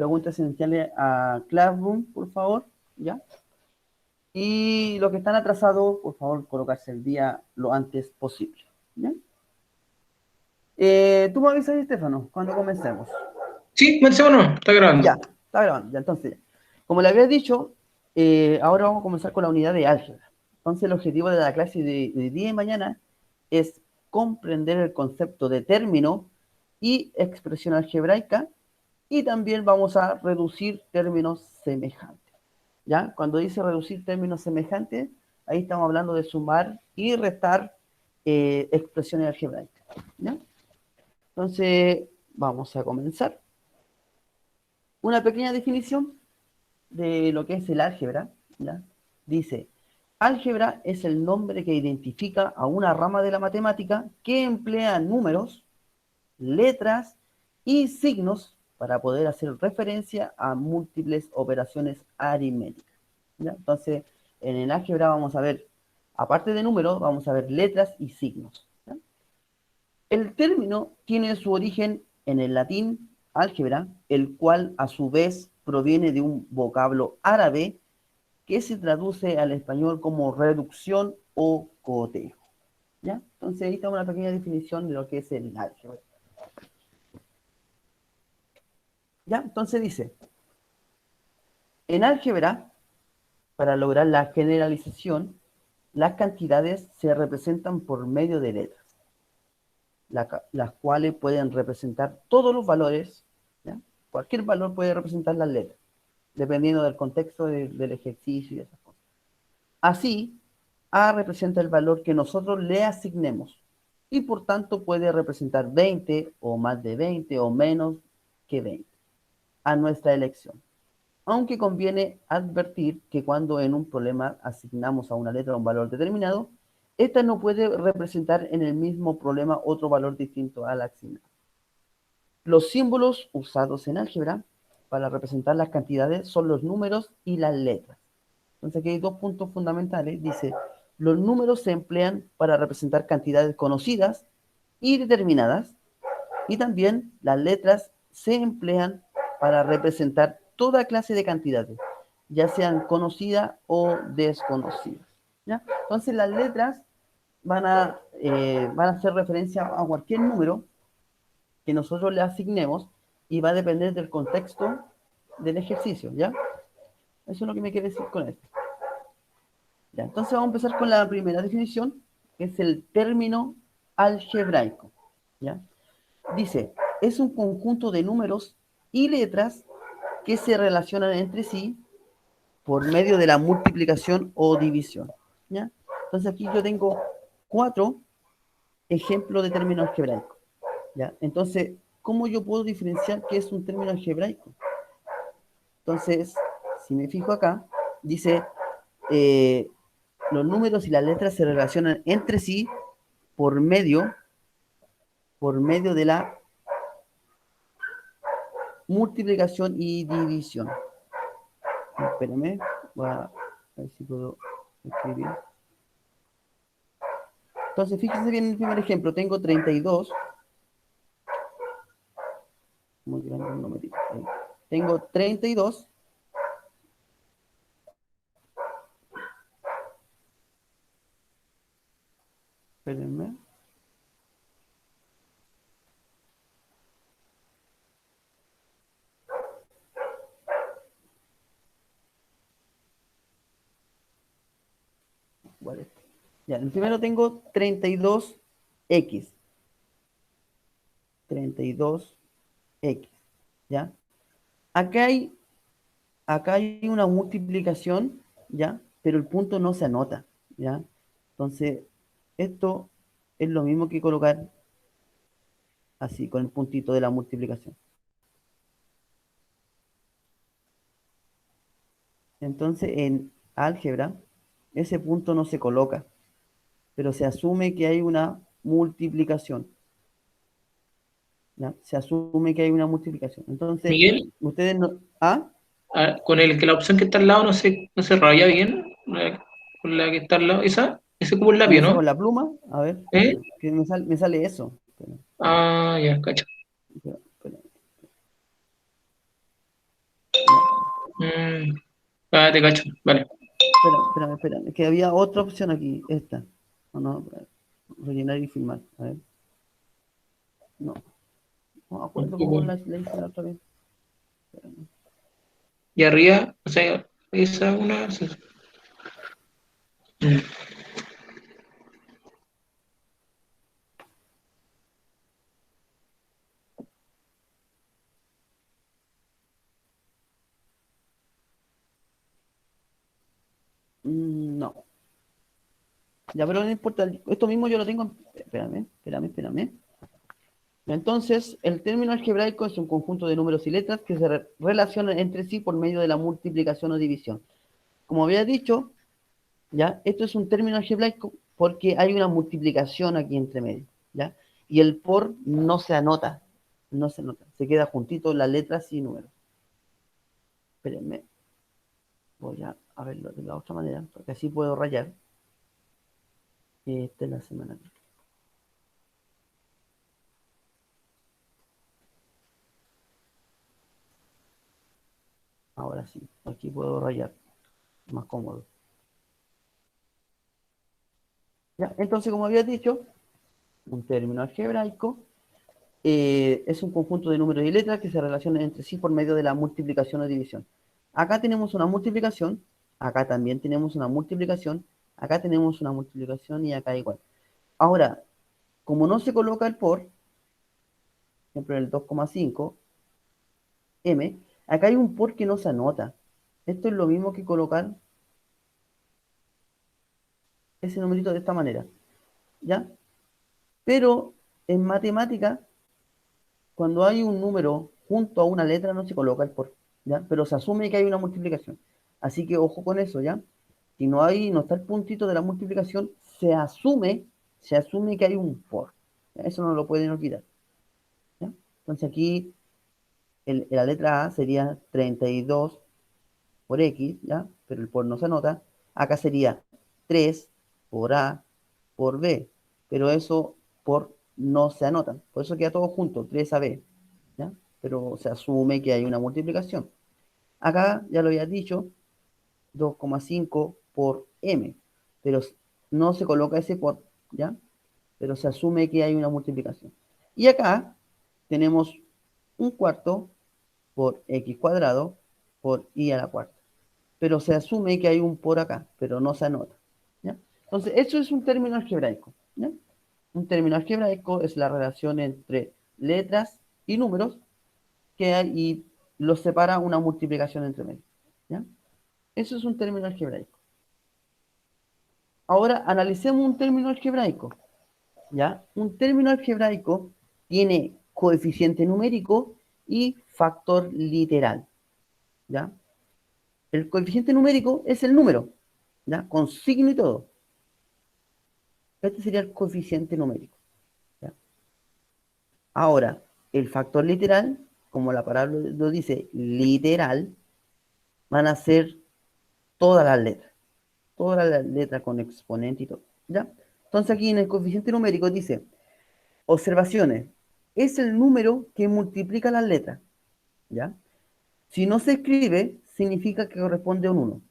preguntas esenciales a Classroom, por favor, ¿ya? Y los que están atrasados, por favor, colocarse el día lo antes posible, ¿ya? Tú me avisas, Estefano, cuando comencemos. Sí, Marcelo, no, está grabando. Ya, está grabando, ya, entonces, como le había dicho, ahora vamos a comenzar con la unidad de álgebra. Entonces, el objetivo de la clase de día y mañana es comprender el concepto de término y expresión algebraica, y también vamos a reducir términos semejantes. ¿Ya? Cuando dice reducir términos semejantes, ahí estamos hablando de sumar y restar expresiones algebraicas. ¿Ya? Entonces, vamos a comenzar. Una pequeña definición de lo que es el álgebra, ¿ya? Dice, álgebra es el nombre que identifica a una rama de la matemática que emplea números, letras y signos para poder hacer referencia a múltiples operaciones aritméticas, ¿ya? Entonces, en el álgebra vamos a ver, aparte de números, vamos a ver letras y signos, ¿ya? El término tiene su origen en el latín álgebra, el cual a su vez proviene de un vocablo árabe que se traduce al español como reducción o cotejo, ¿ya? Entonces ahí está una pequeña definición de lo que es el álgebra, ¿ya? Entonces dice, en álgebra, para lograr la generalización, las cantidades se representan por medio de letras, las cuales pueden representar todos los valores, ¿ya? Cualquier valor puede representar las letras, dependiendo del contexto del ejercicio y esas cosas. Así, A representa el valor que nosotros le asignemos y por tanto puede representar 20 o más de 20 o menos que 20 a nuestra elección. Aunque conviene advertir que cuando en un problema asignamos a una letra un valor determinado, esta no puede representar en el mismo problema otro valor distinto al asignado. Los símbolos usados en álgebra para representar las cantidades son los números y las letras. Entonces aquí hay dos puntos fundamentales. Dice, los números se emplean para representar cantidades conocidas y determinadas, y también las letras se emplean para representar toda clase de cantidades, ya sean conocidas o desconocidas, ¿ya? Entonces las letras van a hacer referencia a cualquier número que nosotros le asignemos y va a depender del contexto del ejercicio, ¿ya? Eso es lo que me quiere decir con esto. Ya, entonces vamos a empezar con la primera definición, que es el término algebraico, ¿ya? Dice, es un conjunto de números y letras que se relacionan entre sí por medio de la multiplicación o división, ¿ya? Entonces aquí yo tengo 4 ejemplos de término algebraico, ¿ya? Entonces, ¿cómo yo puedo diferenciar qué es un término algebraico? Entonces, si me fijo acá, dice, eh, los números y las letras se relacionan entre sí por medio, de la multiplicación y división. Espérame, voy a ver si puedo escribir. Entonces, fíjense bien en el primer ejemplo. Tengo 32. Muy grande el numerito. Tengo 32. Espérenme. Vale. Ya, en el primero tengo 32x. 32x. ¿Ya? Acá hay, una multiplicación, ¿ya? Pero el punto no se anota, ¿ya? Entonces, esto es lo mismo que colocar así, con el puntito de la multiplicación. Entonces, en álgebra, ese punto no se coloca, pero se asume que hay una multiplicación, ¿ya? Se asume que hay una multiplicación. Entonces, Miguel, ustedes no... ¿Ah? con el que la opción que está al lado no se raya bien, con la que está al lado, ese como el Con lápiz, esa, ¿no? con la pluma, a ver, ¿Eh? que me sale eso. Ah, ya, cacho. Espera, espera. Mm, ah, te cacho, vale. Espérame, que había otra opción aquí, esta. No, no, rellenar y filmar. A ver, no, no me acuerdo cómo la hice la otra vez. Y arriba, o sea, esa una. Sí. Mm. No, ya, pero no importa, esto mismo yo lo tengo. Espérame. Entonces, el término algebraico es un conjunto de números y letras que se relacionan entre sí por medio de la multiplicación o división. Como había dicho, ¿ya? Esto es un término algebraico porque hay una multiplicación aquí entre medio, ¿ya? Y el por no se anota, se queda juntito las letras y números. Espérenme, voy a verlo de la otra manera, porque así puedo rayar. Esta es la semana. Ahora sí, aquí puedo rayar, más cómodo. ¿Ya? Entonces, como había dicho, un término algebraico es un conjunto de números y letras que se relacionan entre sí por medio de la multiplicación o división. Acá tenemos una multiplicación, acá también tenemos una multiplicación, acá tenemos una multiplicación y acá igual. Ahora, como no se coloca el por ejemplo, el 2,5 m, acá hay un por que no se anota. Esto es lo mismo que colocar ese numerito de esta manera, ¿ya? Pero en matemática, cuando hay un número junto a una letra, no se coloca el por, ¿ya? Pero se asume que hay una multiplicación. Así que ojo con eso, ¿ya? Si no está el puntito de la multiplicación, se asume que hay un por. ¿Ya? Eso no lo pueden olvidar, ¿ya? Entonces aquí la letra A sería 32 por X, ¿ya? Pero el por no se anota. Acá sería 3 por A por B, pero eso por no se anota. Por eso queda todo junto, 3AB, ¿ya? Pero se asume que hay una multiplicación. Acá, ya lo había dicho, 2,5 por M, pero no se coloca ese por, ¿ya? Pero se asume que hay una multiplicación. Y acá tenemos un cuarto por X cuadrado por Y a la cuarta, pero se asume que hay un por acá, pero no se anota, ¿ya? Entonces, eso es un término algebraico, ¿ya? Un término algebraico es la relación entre letras y números que hay y los separa una multiplicación entre medio, ¿ya? Eso es un término algebraico. Ahora analicemos un término algebraico, ¿ya? Un término algebraico tiene coeficiente numérico y factor literal, ¿ya? El coeficiente numérico es el número, ¿ya? Con signo y todo. Este sería el coeficiente numérico, ¿ya? Ahora, el factor literal, como la palabra lo dice, literal, van a ser todas las letras con exponente y todo, ¿ya? Entonces aquí en el coeficiente numérico dice, observaciones, es el número que multiplica las letras, ¿ya? Si no se escribe, significa que corresponde a un 1.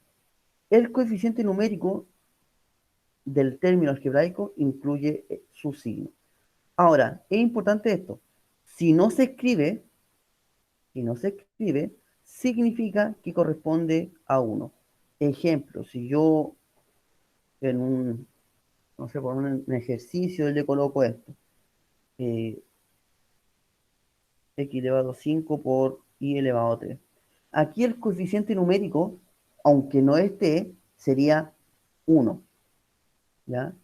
El coeficiente numérico del término algebraico incluye su signo. Ahora, es importante esto. Si no se escribe, si no se escribe, significa que corresponde a 1. Ejemplo, si yo en no sé, por un ejercicio le coloco esto, eh, x elevado a 5 por y elevado a 3. Aquí el coeficiente numérico, aunque no esté, sería 1, ¿ya?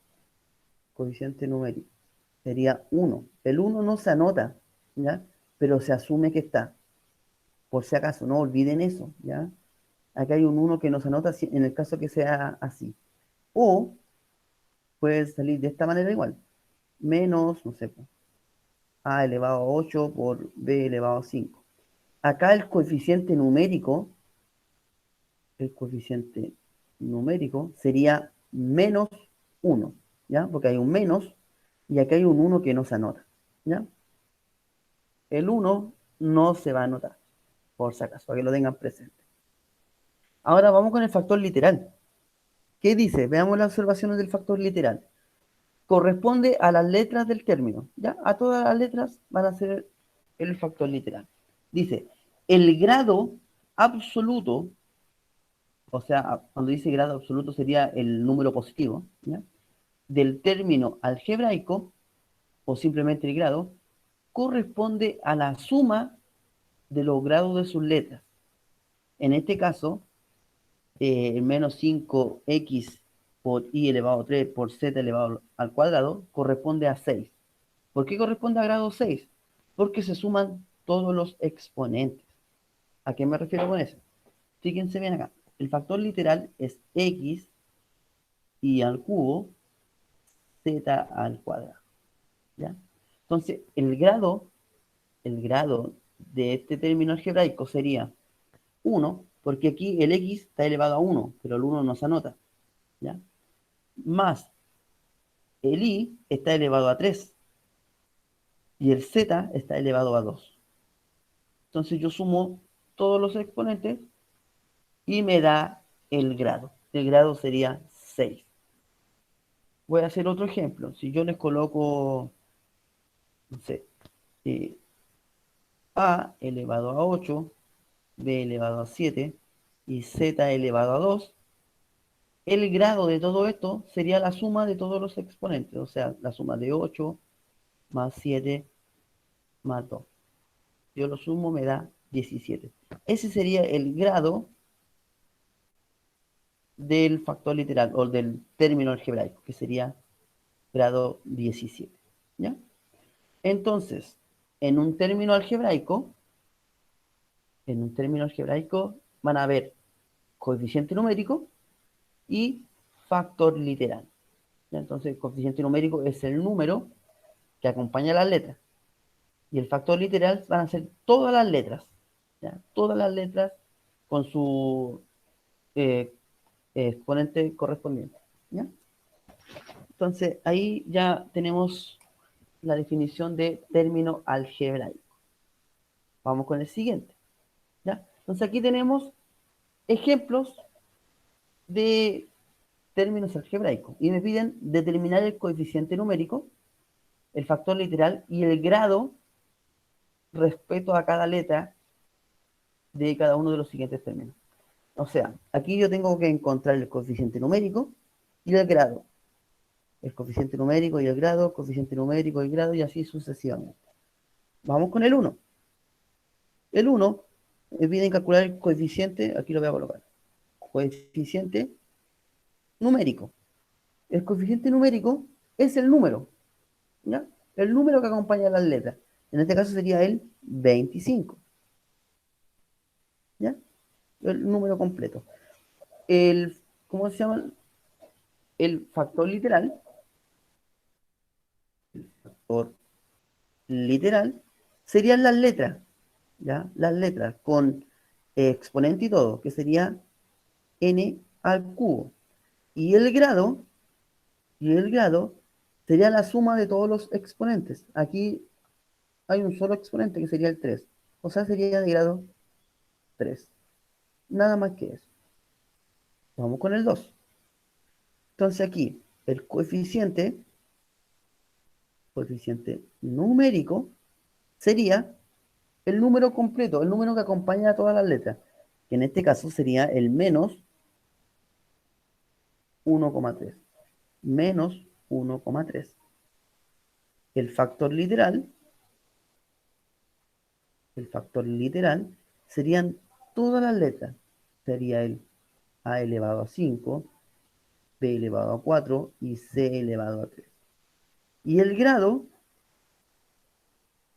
Coeficiente numérico sería 1. El 1 no se anota, ¿ya? Pero se asume que está. Por si acaso, no olviden eso, ¿ya? Acá hay un 1 que no se anota en el caso que sea así. O puede salir de esta manera igual. Menos, no sé, a elevado a 8 por b elevado a 5. Acá el coeficiente numérico sería menos 1, ¿ya? Porque hay un menos y acá hay un 1 que no se anota, ¿ya? El 1 no se va a anotar, por si acaso, para que lo tengan presente. Ahora vamos con el factor literal. ¿Qué dice? Veamos las observaciones del factor literal. Corresponde a las letras del término, ¿ya? A todas las letras van a ser el factor literal. Dice, el grado absoluto, o sea, cuando dice grado absoluto sería el número positivo, ¿ya? Del término algebraico, o simplemente el grado, corresponde a la suma de los grados de sus letras. En este caso, menos 5x por y elevado a 3 por z elevado al cuadrado corresponde a 6. ¿Por qué corresponde a grado 6? Porque se suman todos los exponentes. ¿A qué me refiero con eso? Fíjense bien acá. El factor literal es x y al cubo z al cuadrado. ¿Ya? Entonces, el grado de este término algebraico sería 1, porque aquí el x está elevado a 1, pero el 1 no se anota. ¿Ya? Más el i está elevado a 3 y el z está elevado a 2. Entonces yo sumo todos los exponentes y me da el grado. El grado sería 6. Voy a hacer otro ejemplo. Si yo les coloco, no sé, eh, a elevado a 8, b elevado a 7 y z elevado a 2, el grado de todo esto sería la suma de todos los exponentes, o sea, la suma de 8 más 7 más 2. Yo lo sumo, me da 17. Ese sería el grado del factor literal o del término algebraico, que sería grado 17. ¿Ya? Entonces, en un término algebraico, van a haber coeficiente numérico y factor literal. ¿Ya? Entonces, el coeficiente numérico es el número que acompaña las letras. Y el factor literal van a ser todas las letras. ¿Ya? Todas las letras con su eh, exponente correspondiente. ¿Ya? Entonces, ahí ya tenemos la definición de término algebraico. Vamos con el siguiente. ¿Ya? Entonces, aquí tenemos ejemplos de términos algebraicos y me piden determinar el coeficiente numérico, el factor literal y el grado respecto a cada letra de cada uno de los siguientes términos. O sea, aquí yo tengo que encontrar el coeficiente numérico y el grado. El coeficiente numérico y el grado, coeficiente numérico y el grado, y así sucesivamente. Vamos con el 1. El 1 me piden calcular el coeficiente, aquí lo voy a colocar. Coeficiente numérico. El coeficiente numérico es el número, ¿ya? El número que acompaña a las letras. En este caso sería el 25, ¿ya? El número completo. ¿Cómo se llama? El factor literal. El factor literal serían las letras, ¿ya? Las letras con exponente y todo, que sería n al cubo. Y el grado sería la suma de todos los exponentes. Aquí hay un solo exponente que sería el 3. O sea, sería de grado 3. Nada más que eso. Vamos con el 2. Entonces aquí, el coeficiente numérico sería el número completo, el número que acompaña a todas las letras, que en este caso sería el menos 1,3. Menos 1,3. El factor literal serían todas las letras. Sería el a elevado a 5, b elevado a 4 y c elevado a 3. Y el grado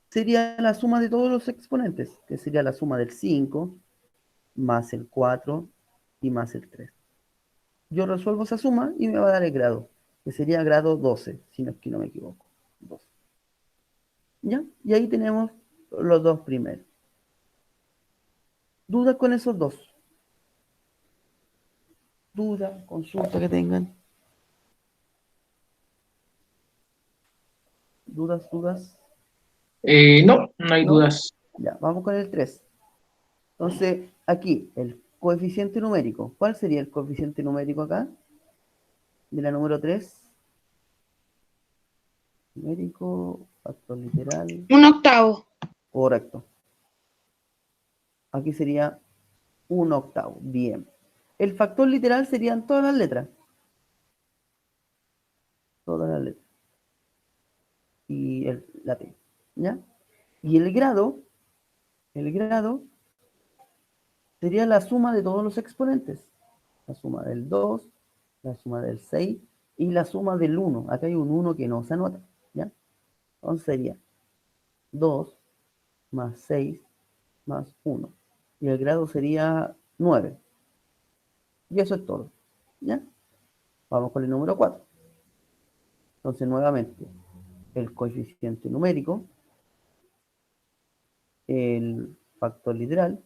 sería la suma de todos los exponentes, que sería la suma del 5 más el 4 y más el 3. Yo resuelvo esa suma y me va a dar el grado, que sería grado 12, si no es que no me equivoco. 12. ¿Ya? Y ahí tenemos los dos primeros. ¿Dudas con esos dos? ¿Duda, consulta que tengan? ¿Dudas? No, no hay ¿No? dudas. Ya, vamos con el 3. Entonces, aquí, el coeficiente numérico. ¿Cuál sería el coeficiente numérico acá? De la número 3. Numérico, factor literal. Un octavo. Correcto. Aquí sería 1/8. Bien. El factor literal serían todas las letras. Todas las letras. Y la T. ¿Ya? Y el grado sería la suma de todos los exponentes. La suma del 2, la suma del 6 y la suma del 1. Acá hay un 1 que no se anota. ¿Ya? Entonces sería 2 más 6 más 1. Y el grado sería 9. Y eso es todo. ¿Ya? Vamos con el número 4. Entonces, nuevamente, el coeficiente numérico, el factor literal,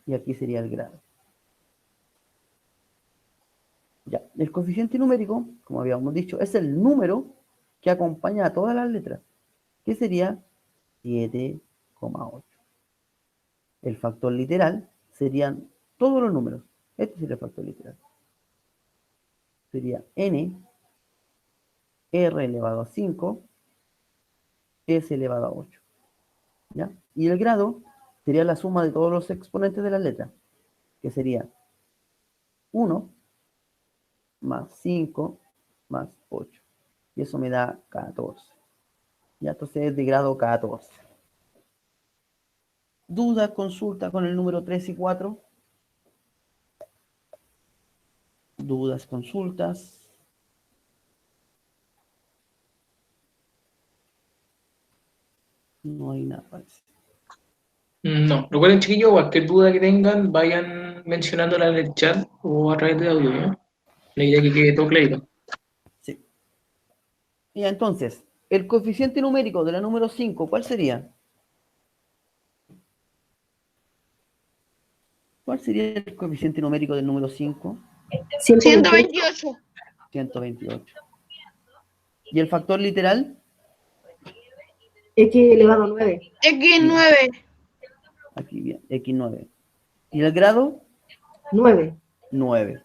y aquí sería el grado. Ya, el coeficiente numérico, como habíamos dicho, es el número que acompaña a todas las letras, que sería 7,8. El factor literal serían todos los números. Este sería el factor literal. Sería n, r elevado a 5, s elevado a 8. ¿Ya? Y el grado sería la suma de todos los exponentes de las letras, que sería 1 más 5 más 8. Y eso me da 14. Ya, entonces es de grado 14. ¿Duda, consulta con el número 3 y 4? ¿Dudas, consultas? No hay nada, parece. No, recuerden, chiquillos, cualquier duda que tengan, vayan mencionándola en el chat o a través de audio, ¿ya? La idea es que quede todo clarito. Sí. Ya, entonces, el coeficiente numérico de la número 5, ¿cuál sería? ¿Cuál sería el coeficiente numérico del número 5? 128. 128. ¿Y el factor literal? X elevado a 9. X9. Aquí bien, x9. ¿Y el grado? 9. 9.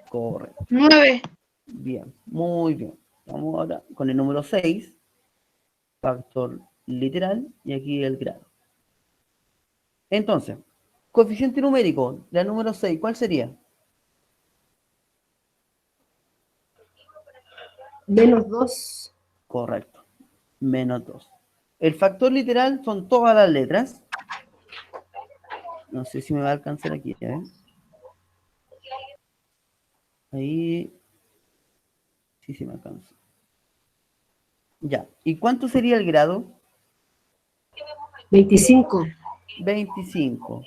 Correcto. 9. Bien, muy bien. Vamos ahora con el número 6, factor literal, y aquí el grado. Entonces, coeficiente numérico de la número 6, ¿cuál sería? Menos 2. Correcto, menos 2. El factor literal son todas las letras. No sé si me va a alcanzar aquí, ¿eh? Ahí, sí me alcanza. Ya, ¿y cuánto sería el grado? 25. 25.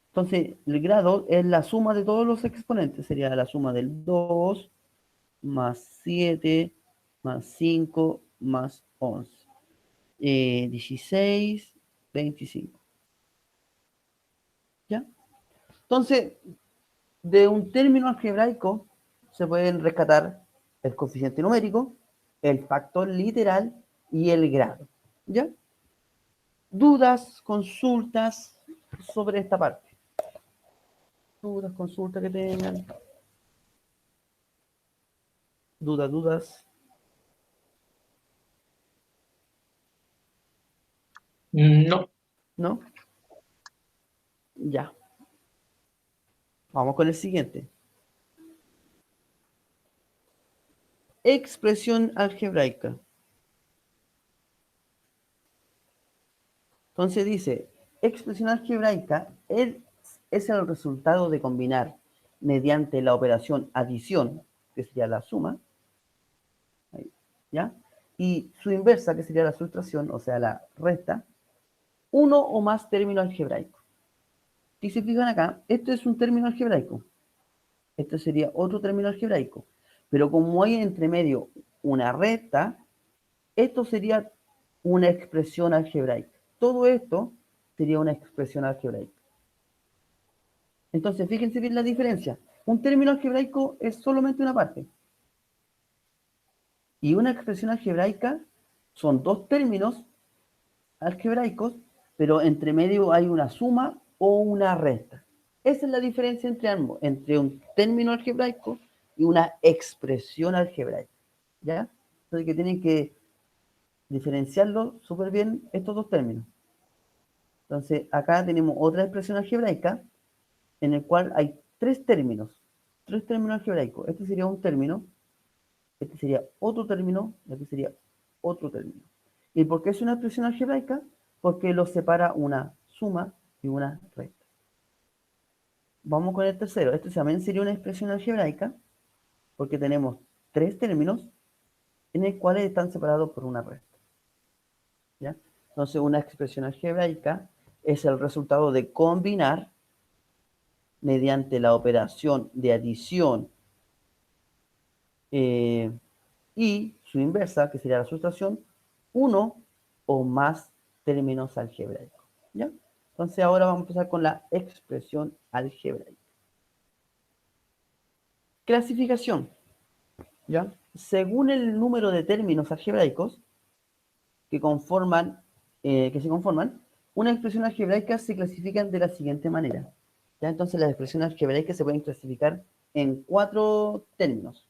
Entonces, el grado es la suma de todos los exponentes. Sería la suma del 2 más 7 más 5 más 11. 16, 25. ¿Ya? Entonces, de un término algebraico se pueden rescatar el coeficiente numérico, el factor literal y el grado. ¿Ya? Dudas, consultas sobre esta parte. Dudas, consultas que tengan. Dudas. No. ¿No? Ya. Vamos con el siguiente. Expresión algebraica. Entonces dice, expresión algebraica es el resultado de combinar mediante la operación adición, que sería la suma, ¿ya? Y su inversa, que sería la sustracción, o sea, la resta, uno o más términos algebraicos. Si se fijan acá, este es un término algebraico. Este sería otro término algebraico. Pero como hay entre medio una resta, esto sería una expresión algebraica. Todo esto sería una expresión algebraica. Entonces, fíjense bien la diferencia. Un término algebraico es solamente una parte. Y una expresión algebraica son dos términos algebraicos pero entre medio hay una suma o una resta. Esa es la diferencia entre ambos, entre un término algebraico y una expresión algebraica, ¿ya? Entonces que tienen que diferenciarlo súper bien estos dos términos. Entonces acá tenemos otra expresión algebraica en el cual hay tres términos algebraicos. Este sería un término, este sería otro término, y este sería otro término. ¿Y por qué es una expresión algebraica? Porque los separa una suma y una resta. Vamos con el tercero. Este también sería una expresión algebraica porque tenemos tres términos en el cuales están separados por una resta. ¿Ya? Entonces, una expresión algebraica es el resultado de combinar mediante la operación de adición y su inversa, que sería la sustracción, uno o más términos algebraicos. ¿Ya? Entonces, ahora vamos a empezar con la expresión algebraica. Clasificación. ¿Ya? Según el número de términos algebraicos que se conforman, una expresión algebraica se clasifican de la siguiente manera. ¿Ya? Entonces las expresiones algebraicas se pueden clasificar en 4 términos: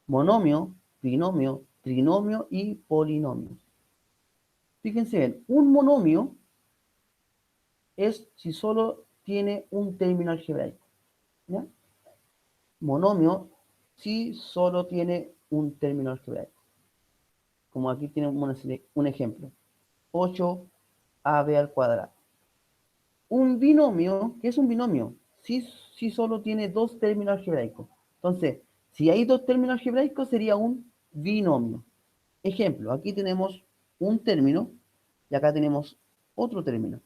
monomio, binomio, trinomio y polinomio. Fíjense bien, un monomio es si solo tiene un término algebraico. ¿Ya? Monomio si solo tiene un término algebraico. Como aquí tiene un ejemplo: 8ab al cuadrado. Un binomio, ¿qué es un binomio? Si solo tiene dos términos algebraicos. Entonces, si hay dos términos algebraicos, sería un binomio. Ejemplo, aquí tenemos un término y acá tenemos otro término.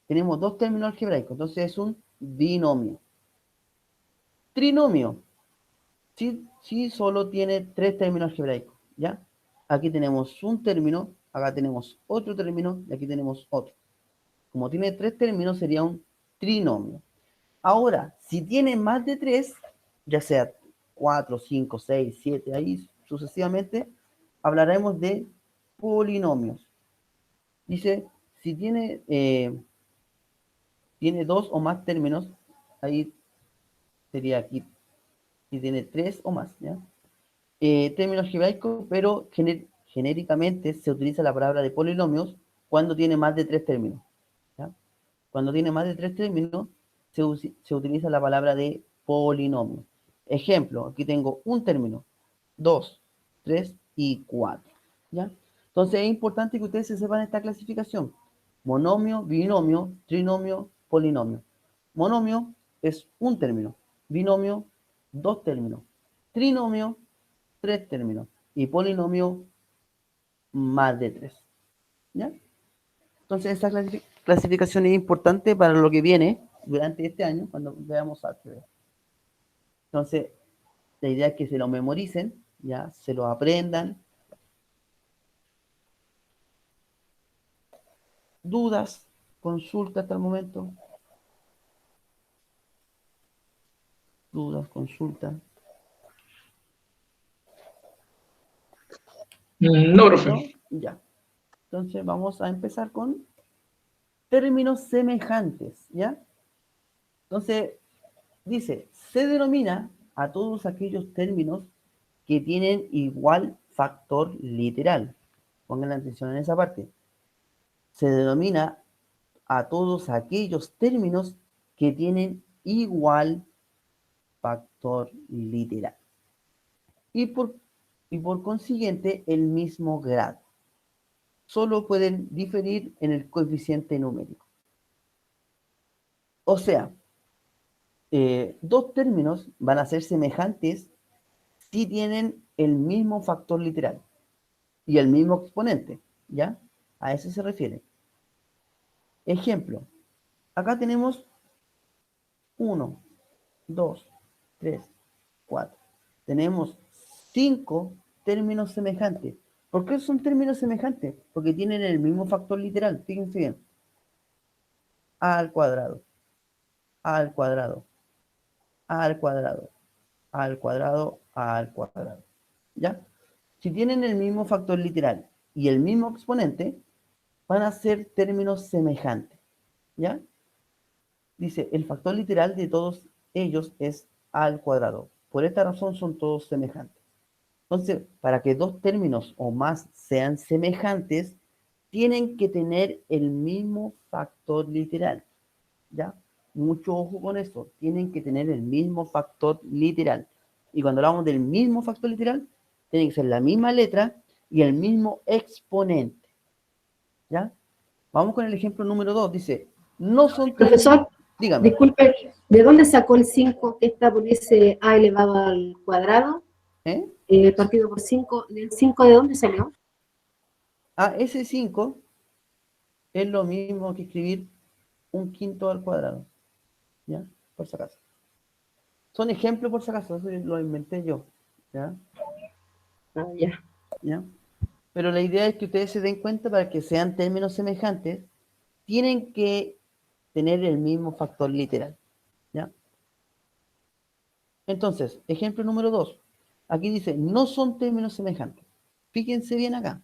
Tenemos dos términos algebraicos, entonces es un binomio. Trinomio, si solo tiene tres términos algebraicos, ¿ya? Aquí tenemos un término, acá tenemos otro término y aquí tenemos otro. Como tiene tres términos, sería un trinomio. Ahora, si tiene más de tres, ya sea 4, 5, 6, 7, ahí sucesivamente, hablaremos de polinomios. Dice, si tiene dos o más términos, ahí sería aquí, si tiene tres o más, ¿ya? Términos algebraicos, pero genéricamente se utiliza la palabra de polinomios cuando tiene más de tres términos. ¿Ya? Cuando tiene más de tres términos, se utiliza la palabra de polinomio. Ejemplo, aquí tengo un término, 2, 3 y 4. ¿Ya? Entonces es importante que ustedes se sepan esta clasificación: monomio, binomio, trinomio, polinomio. Monomio es un término, binomio, dos términos, trinomio, tres términos y polinomio, más de tres. ¿Ya? Entonces, esa clasificación es importante para lo que viene durante este año, cuando veamos álgebra. Entonces, la idea es que se lo memoricen, ya, se lo aprendan. ¿Dudas? ¿Consulta hasta el momento? ¿Dudas? ¿Consulta? No, profe. ¿No? Ya. Entonces, vamos a empezar con términos semejantes, ¿ya? Entonces, dice, se denomina a todos aquellos términos que tienen igual factor literal. Pongan la atención en esa parte. Se denomina a todos aquellos términos que tienen igual factor literal. Y por consiguiente, el mismo grado. Solo pueden diferir en el coeficiente numérico. O sea, dos términos van a ser semejantes si tienen el mismo factor literal y el mismo exponente, ¿ya? A eso se refiere. Ejemplo, acá tenemos 1, 2, 3, 4. Tenemos 5 términos semejantes. ¿Por qué son términos semejantes? Porque tienen el mismo factor literal. Fíjense bien. A al cuadrado, A al cuadrado, A al cuadrado, A al cuadrado, A al cuadrado. ¿Ya? Si tienen el mismo factor literal y el mismo exponente, van a ser términos semejantes, ¿ya? Dice, el factor literal de todos ellos es a al cuadrado. Por esta razón son todos semejantes. Entonces, para que dos términos o más sean semejantes, tienen que tener el mismo factor literal, ¿ya? Mucho ojo con eso. Tienen que tener el mismo factor literal. Y cuando hablamos del mismo factor literal, tiene que ser la misma letra y el mismo exponente, ¿ya? Vamos con el ejemplo número 2. Dice, no son términos... Profesor, Dígame. disculpe, ¿de dónde sacó el 5 que está por ese a elevado al cuadrado? ¿Eh? Partido por 5. ¿Del 5 de dónde salió? Ese 5 es lo mismo que escribir un quinto al cuadrado, ¿ya? Por si acaso. Son ejemplos por si acaso, eso lo inventé yo, ¿ya? Ah, ya. ¿Ya? Pero la idea es que ustedes se den cuenta para que sean términos semejantes, tienen que tener el mismo factor literal, ¿ya? Entonces, ejemplo número 2. Aquí dice, no son términos semejantes. Fíjense bien acá.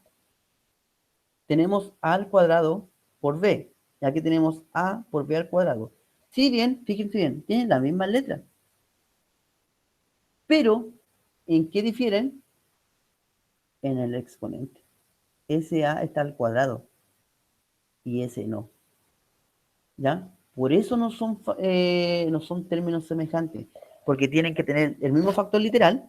Tenemos a al cuadrado por b. Y aquí tenemos a por b al cuadrado. Si bien, fíjense bien, tienen la misma letra. Pero, ¿en qué difieren? En el exponente. Ese a está al cuadrado y ese no. ¿Ya? Por eso no son términos semejantes, porque tienen que tener el mismo factor literal,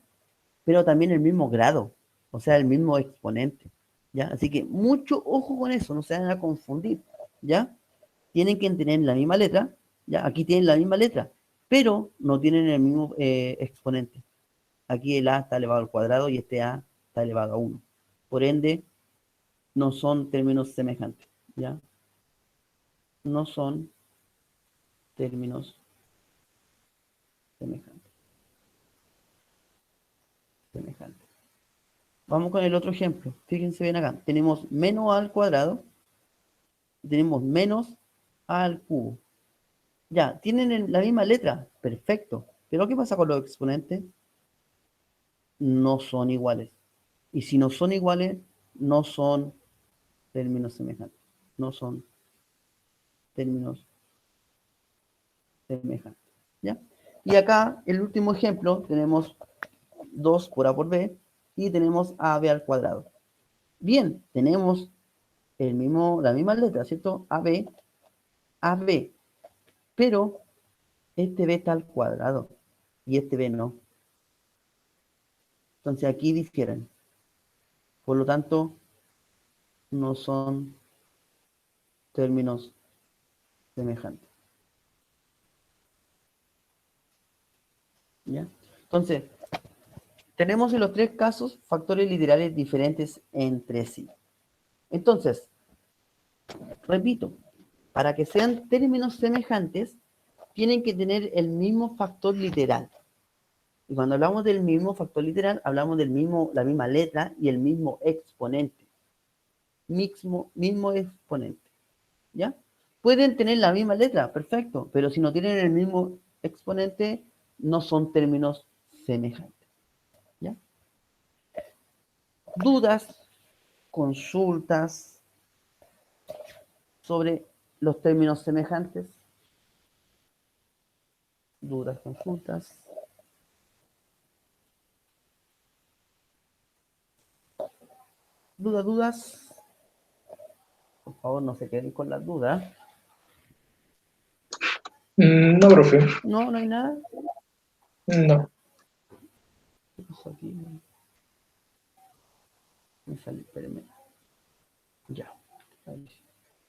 pero también el mismo grado, o sea, el mismo exponente. ¿Ya? Así que mucho ojo con eso, no se van a confundir. ¿Ya? Tienen que tener la misma letra, ¿ya? Aquí tienen la misma letra, pero no tienen el mismo exponente. Aquí el a está elevado al cuadrado y este a está elevado a 1. Por ende, no son términos semejantes, ¿ya? No son términos semejantes. Vamos con el otro ejemplo. Fíjense bien acá. Tenemos menos a al cuadrado y tenemos menos a al cubo. Ya, tienen la misma letra. Perfecto. Pero ¿qué pasa con los exponentes? No son iguales. Y si no son iguales, no son términos semejantes. No son términos semejantes. ¿Ya? Y acá, el último ejemplo, tenemos 2 por a por b y tenemos ab al cuadrado. Bien, tenemos la misma letra, ¿cierto? AB, AB, pero este b está al cuadrado y este b no. Entonces aquí difieren. Por lo tanto, no son términos semejantes. ¿Ya? Entonces, tenemos en los tres casos factores literales diferentes entre sí. Entonces, repito, para que sean términos semejantes, tienen que tener el mismo factor literal. Y cuando hablamos del mismo factor literal, hablamos la misma letra y el mismo exponente. Mismo exponente. ¿Ya? Pueden tener la misma letra, perfecto, pero si no tienen el mismo exponente, no son términos semejantes. ¿Ya? Dudas, consultas sobre los términos semejantes. Dudas, consultas. Dudas. Por favor, no se queden con las dudas. No, profe. No hay nada. No. ¿Qué pasó aquí? Me sale, espérenme. Ya.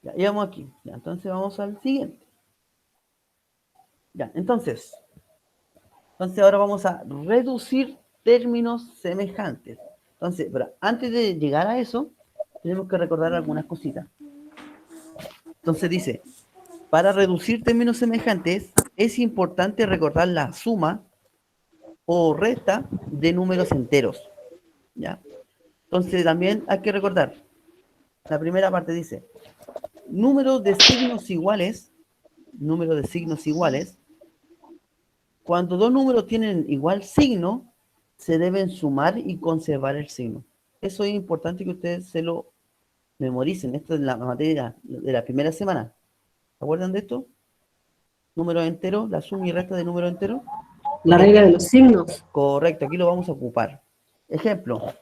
Ya, íbamos aquí. Ya, entonces vamos al siguiente. Ya, entonces ahora vamos a reducir términos semejantes. Entonces, pero antes de llegar a eso, tenemos que recordar algunas cositas. Entonces dice, para reducir términos semejantes, es importante recordar la suma o resta de números enteros. ¿Ya? Entonces también hay que recordar, la primera parte dice, número de signos iguales, cuando dos números tienen igual signo, se deben sumar y conservar el signo. Eso es importante que ustedes se lo memoricen, esto es la materia de la primera semana. ¿Se acuerdan de esto? Números enteros, la suma y resta de números enteros. La regla de los signos. Correcto, aquí lo vamos a ocupar. Ejemplo,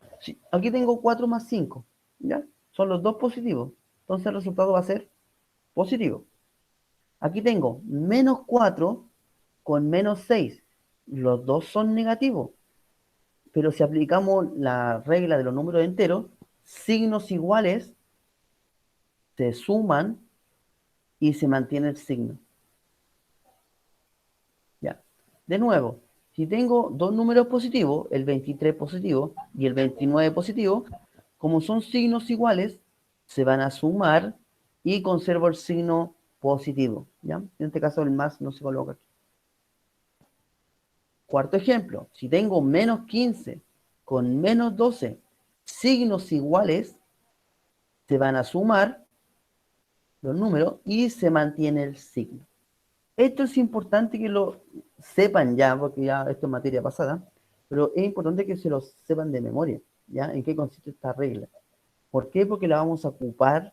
aquí tengo 4 más 5, ¿ya? Son los dos positivos. Entonces el resultado va a ser positivo. Aquí tengo menos 4 con menos 6. Los dos son negativos. Pero si aplicamos la regla de los números enteros, signos iguales se suman y se mantiene el signo. Ya. De nuevo, si tengo dos números positivos, el 23 positivo y el 29 positivo, como son signos iguales, se van a sumar y conservo el signo positivo. ¿Ya? En este caso el más no se coloca aquí. Cuarto ejemplo, si tengo menos 15 con menos 12, signos iguales, se van a sumar los números y se mantiene el signo. Esto es importante que lo sepan ya, porque ya esto es materia pasada, pero es importante que se lo sepan de memoria, ¿ya? ¿En qué consiste esta regla? ¿Por qué? Porque la vamos a ocupar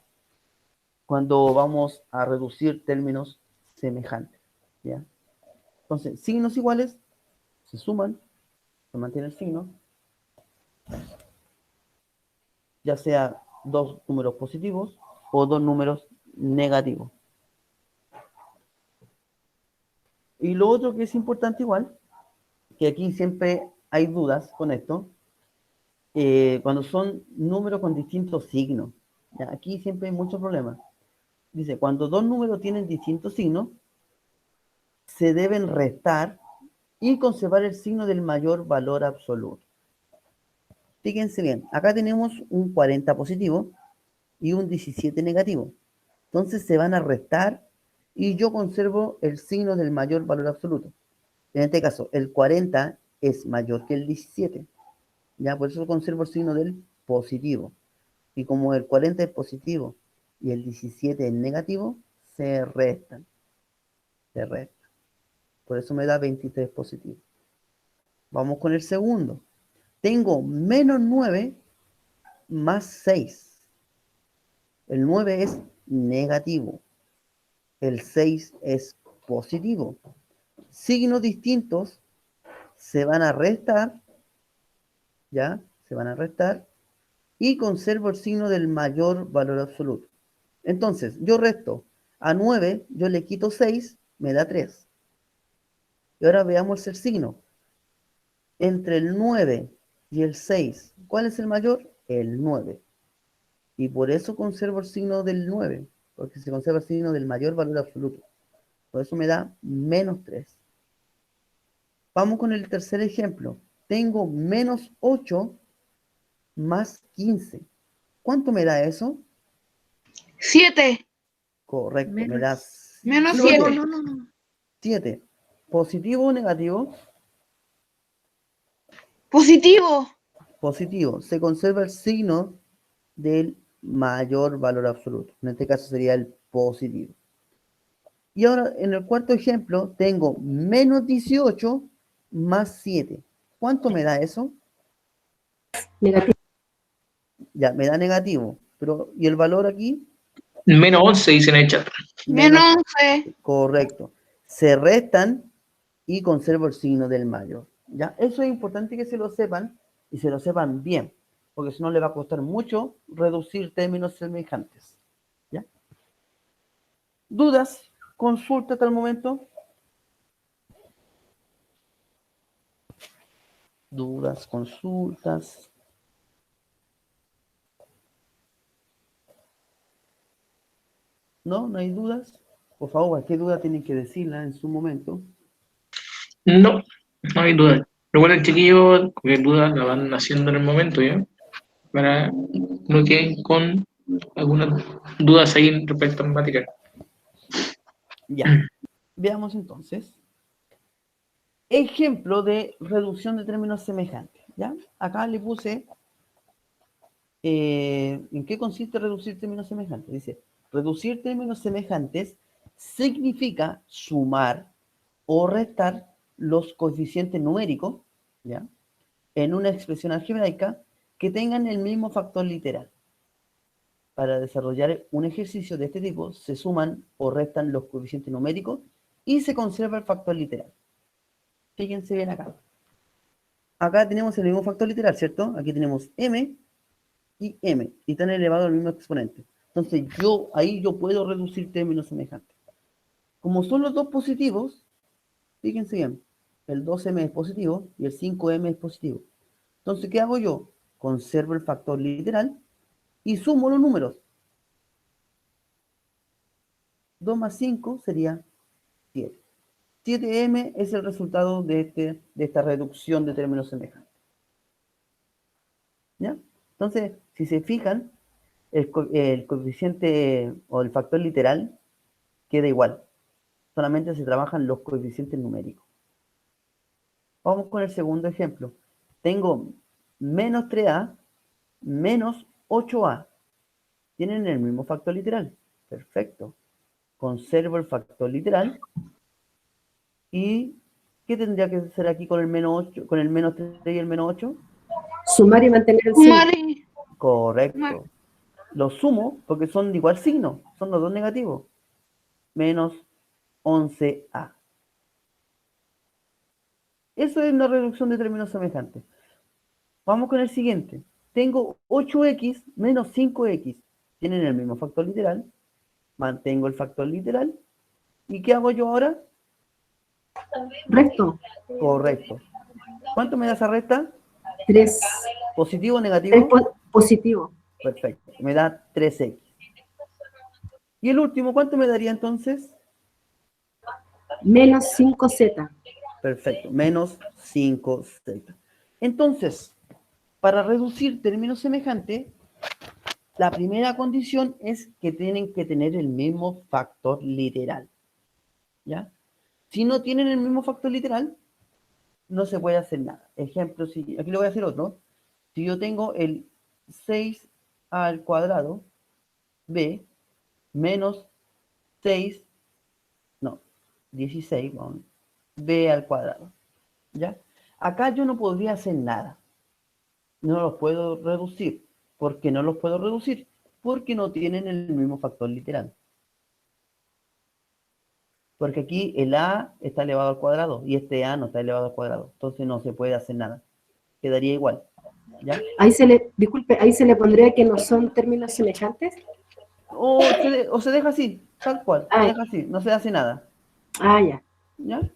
cuando vamos a reducir términos semejantes, ¿ya? Entonces, signos iguales se suman, se mantiene el signo, ya sea dos números positivos o dos números negativos. Y lo otro que es importante igual, que aquí siempre hay dudas con esto, cuando son números con distintos signos. ¿Ya? Aquí siempre hay muchos problemas. Dice, cuando dos números tienen distintos signos, se deben restar y conservar el signo del mayor valor absoluto. Fíjense bien, acá tenemos un 40 positivo y un 17 negativo. Entonces se van a restar y yo conservo el signo del mayor valor absoluto. En este caso, el 40 es mayor que el 17. Ya, por eso conservo el signo del positivo. Y como el 40 es positivo y el 17 es negativo, se restan. Se restan. Por eso me da 23 positivo. Vamos con el segundo. Tengo menos 9 más 6. El 9 es negativo. El 6 es positivo. Signos distintos se van a restar. ¿Ya? Se van a restar. Y conservo el signo del mayor valor absoluto. Entonces, yo resto a 9, yo le quito 6, me da 3. Y ahora veamos el signo. Entre el 9 y el 6, ¿cuál es el mayor? El 9. Y por eso conservo el signo del 9, porque se conserva el signo del mayor valor absoluto. Por eso me da menos 3. Vamos con el tercer ejemplo. Tengo menos 8 más 15. ¿Cuánto me da eso? 7. Correcto, me Menos. da Menos No, 7. no, no, no. 7. ¿Positivo o negativo? Positivo. Positivo. Se conserva el signo del mayor valor absoluto. En este caso sería el positivo. Y ahora en el cuarto ejemplo tengo menos 18 más 7. ¿Cuánto me da eso? Negativo. Ya, me da negativo. Pero, ¿y el valor aquí? Menos 11 dicen en el chat. Menos 11. Correcto. Se restan y conservo el signo del mayor. ¿Ya? Eso es importante que se lo sepan y se lo sepan bien, porque si no le va a costar mucho reducir términos semejantes. ¿Ya? ¿Dudas? ¿Consulta hasta el momento? ¿Dudas? ¿Consultas? ¿No? ¿No hay dudas? Por favor, cualquier duda tienen que decirla en su momento. No, no hay duda. Recuerden, chiquillos, cualquier duda la van haciendo en el momento, ¿ya? Para no queden con algunas dudas ahí respecto al material. Ya. Veamos entonces. Ejemplo de reducción de términos semejantes. ¿Ya? Acá le puse ¿en qué consiste reducir términos semejantes? Dice, reducir términos semejantes significa sumar o restar los coeficientes numéricos, ¿ya? En una expresión algebraica que tengan el mismo factor literal. para desarrollar un ejercicio de este tipo, se suman o restan los coeficientes numéricos y se conserva el factor literal. Fíjense bien acá. Acá tenemos el mismo factor literal, ¿cierto? Aquí tenemos m y m, y están elevados al mismo exponente. Entonces, ahí yo puedo reducir términos semejantes. Como son los dos positivos, fíjense bien, el 2m es positivo y el 5m es positivo. Entonces, ¿qué hago yo? Conservo el factor literal y sumo los números. 2 más 5 sería 7. 7m es el resultado de esta reducción de términos semejantes. ¿Ya? Entonces, si se fijan, el coeficiente o el factor literal queda igual. Solamente se trabajan los coeficientes numéricos. Vamos con el segundo ejemplo. Tengo menos 3a menos 8a. ¿Tienen el mismo factor literal? Perfecto. Conservo el factor literal. ¿Y qué tendría que hacer aquí con el menos 8, con el menos 3 y el menos 8? Sumar y mantener el Sumar signo. y Correcto. Los sumo porque son de igual signo. Son los dos negativos. Menos 11a. Eso es una reducción de términos semejantes. Vamos con el siguiente. Tengo 8x menos 5x. Tienen el mismo factor literal. Mantengo el factor literal. ¿Y qué hago yo ahora? Resto. Correcto. ¿Cuánto me da esa resta? 3. ¿Positivo o 3 negativo? positivo. Perfecto. Me da 3x. ¿Y el último cuánto me daría entonces? Menos 5z. Perfecto. Menos 5z. Entonces, para reducir términos semejantes, la primera condición es que tienen que tener el mismo factor literal. ¿Ya? Si no tienen el mismo factor literal, no se puede hacer nada. Ejemplo, aquí le voy a hacer otro. Si yo tengo el 6 al cuadrado b menos 6, no, 16, vamos, b al cuadrado. ¿Ya? Acá yo no podría hacer nada. No los puedo reducir. ¿Por qué no los puedo reducir? Porque no tienen el mismo factor literal. Porque aquí el a está elevado al cuadrado y este a no está elevado al cuadrado. Entonces no se puede hacer nada. Quedaría igual. ¿Ya? Disculpe, ahí se le pondría que no son términos semejantes. O se deja así, tal cual. Se deja así, no se hace nada. Ah, ya. ¿Ya?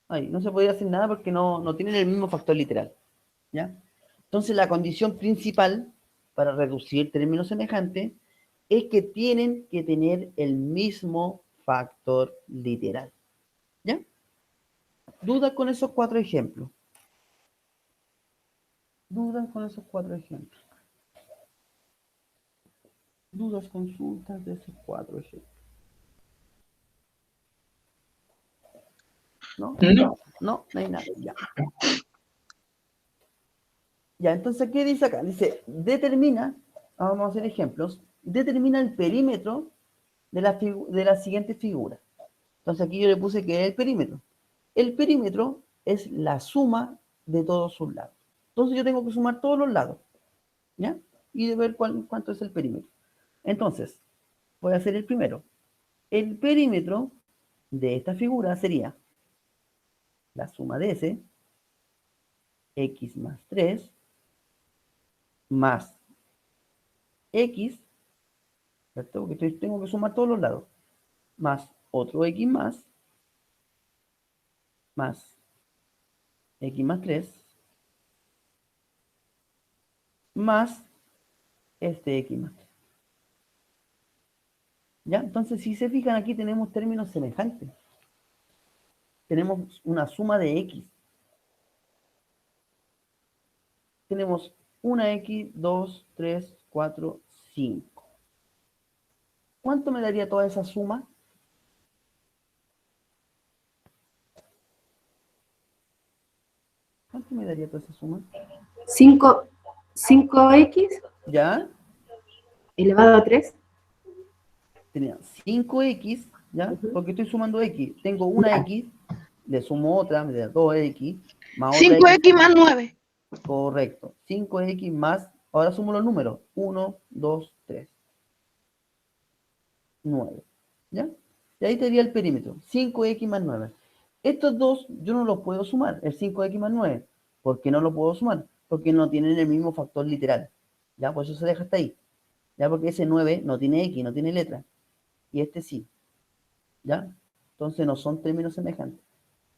Ahí, no se podría hacer nada porque no tienen el mismo factor literal. ¿Ya? Entonces la condición principal para reducir términos semejantes es que tienen que tener el mismo factor literal. ¿Ya? ¿Dudas con esos 4 ejemplos? ¿Dudas con esos 4 ejemplos? ¿Dudas, consultas de esos 4 ejemplos? ¿No? No. No hay nada. Ya. Ya, entonces, ¿qué dice acá? Dice, determina, vamos a hacer ejemplos, determina el perímetro de la siguiente figura. Entonces aquí yo le puse que es el perímetro. El perímetro es la suma de todos sus lados. Entonces yo tengo que sumar todos los lados, ¿ya? Y de ver cuánto es el perímetro. Entonces, voy a hacer el primero. El perímetro de esta figura sería la suma de s, x más 3, más x, ¿cierto? Porque tengo que sumar todos los lados, más otro x más x más 3, más este x más 3. ¿Ya? Entonces, si se fijan, aquí tenemos términos semejantes. Tenemos una suma de x. Tenemos una x, 2, 3, 4, 5. ¿Cuánto me daría toda esa suma? ¿Cuánto me daría toda esa suma? 5x ¿Ya? elevado a 3. Tenía 5x, ¿ya? Ujú. Porque estoy sumando x. Tengo una x, le sumo otra, me da 2x, más otra 5x más 9. Correcto. 5x más Ahora sumo los números. 1, 2, 3. 9. ¿Ya? Y ahí te daría el perímetro. 5x más 9. Estos dos yo no los puedo sumar. El 5x más 9. ¿Por qué no lo puedo sumar? Porque no tienen el mismo factor literal. ¿Ya? Por eso se deja hasta ahí. ¿Ya? Porque ese 9 no tiene x, no tiene letra. Y este sí. ¿Ya? Entonces no son términos semejantes.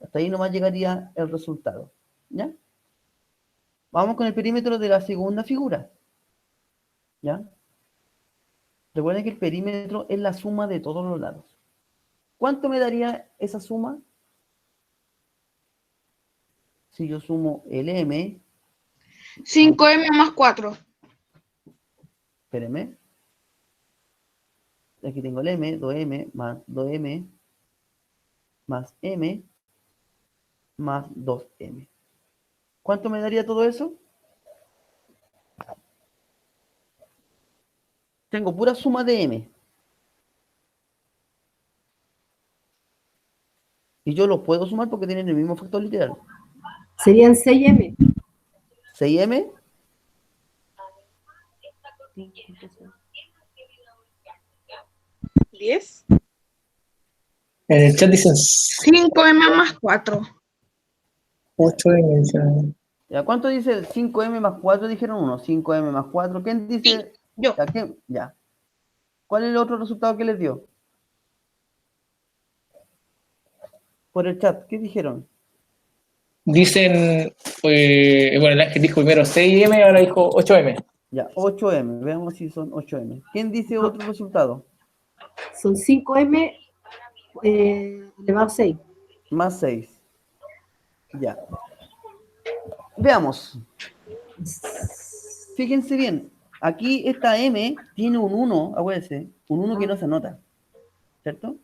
Hasta ahí nomás llegaría el resultado. ¿Ya? Vamos con el perímetro de la segunda figura. ¿Ya? Recuerden que el perímetro es la suma de todos los lados. ¿Cuánto me daría esa suma? Si yo sumo el m, 5m más 4. espérenme, aquí tengo el m, 2m más 2m más m más 2m. ¿Cuánto me daría todo eso? Tengo pura suma de m. Y yo los puedo sumar porque tienen el mismo factor literal. Serían 6M. 6m, 10. En el chat dicen 5m más 4. 8 dimensiones. ¿ya? ¿Cuánto dice el 5m más 4? Dijeron uno. 5m más 4. ¿Quién dice? Yo. ¿Ya? ¿Quién? Ya. ¿Cuál es el otro resultado que les dio? Por el chat, ¿qué dijeron? Dicen, bueno, el Ángel dijo primero 6M, ahora dijo 8M. Ya, 8m. Veamos si son 8m. ¿Quién dice otro resultado? Son 5M elevado a 6. Más 6. Ya. Veamos. Fíjense bien. Aquí esta m tiene un 1, acuérdense, un 1 que no se anota. ¿Cierto?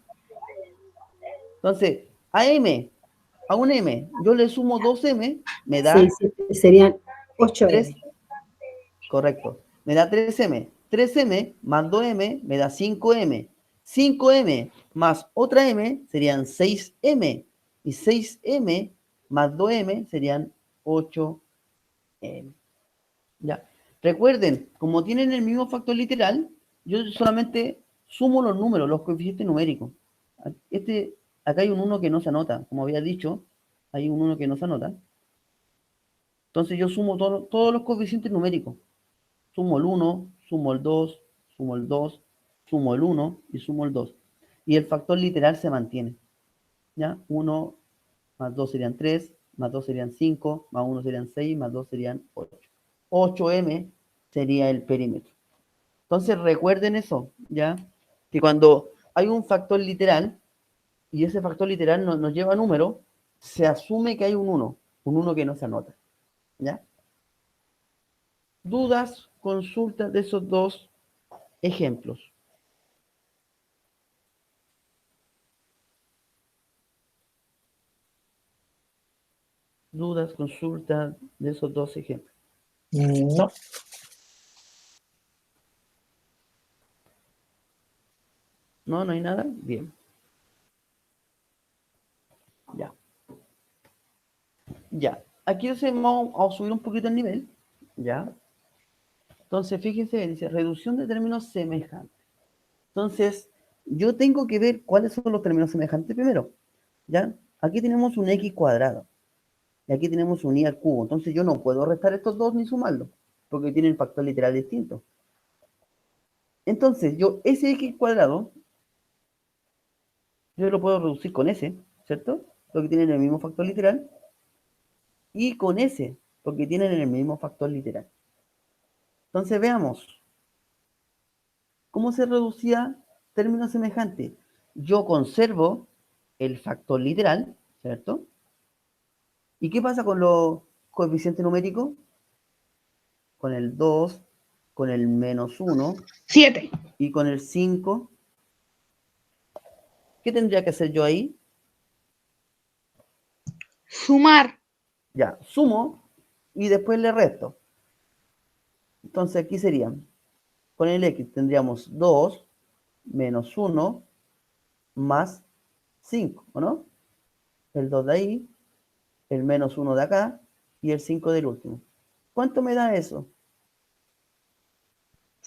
Entonces, a un m, yo le sumo 2m, me da 6, serían 8M. 3. Correcto. Me da 3m. 3m más 2m me da 5m. 5m más otra m serían 6m. Y 6m más 2m serían 8m. Ya. Recuerden, como tienen el mismo factor literal, yo solamente sumo los números, los coeficientes numéricos. Acá hay un 1 que no se anota, como había dicho, hay un 1 que no se anota. Entonces yo sumo todos los coeficientes numéricos. Sumo el 1, sumo el 2, sumo el 2, sumo el 1 y sumo el 2. Y el factor literal se mantiene. ¿Ya? 1 más 2 serían 3, más 2 serían 5, más 1 serían 6, más 2 serían 8. 8m sería el perímetro. Entonces recuerden eso, ¿ya? Que cuando hay un factor literal y ese factor literal nos lleva a número, se asume que hay un 1 que no se anota, ¿ya? Dudas, consultas de esos dos ejemplos. Dudas, consultas de esos dos ejemplos. No. ¿No? ¿No hay nada? Bien. Ya. Ya. Aquí vamos a subir un poquito el nivel. ¿Ya? Entonces, fíjense, dice reducción de términos semejantes. Entonces, yo tengo que ver cuáles son los términos semejantes primero. ¿Ya? Aquí tenemos un x cuadrado. Y aquí tenemos un y al cubo. Entonces, yo no puedo restar estos dos ni sumarlos, porque tienen factor literal distinto. Entonces, yo ese x cuadrado, yo lo puedo reducir con ese, ¿cierto? Porque tienen el mismo factor literal. Y con ese, porque tienen el mismo factor literal. Entonces, veamos. ¿Cómo se reducía términos semejantes? Yo conservo el factor literal, ¿cierto? ¿Y qué pasa con los coeficientes numéricos? Con el 2, con el menos 1 7. y con el 5. ¿Qué tendría que hacer yo ahí? Sumar. Ya, sumo y después le resto. Entonces aquí serían, con el x tendríamos 2 menos 1 más 5, ¿o no? El 2 de ahí, el menos 1 de acá y el 5 del último. ¿Cuánto me da eso?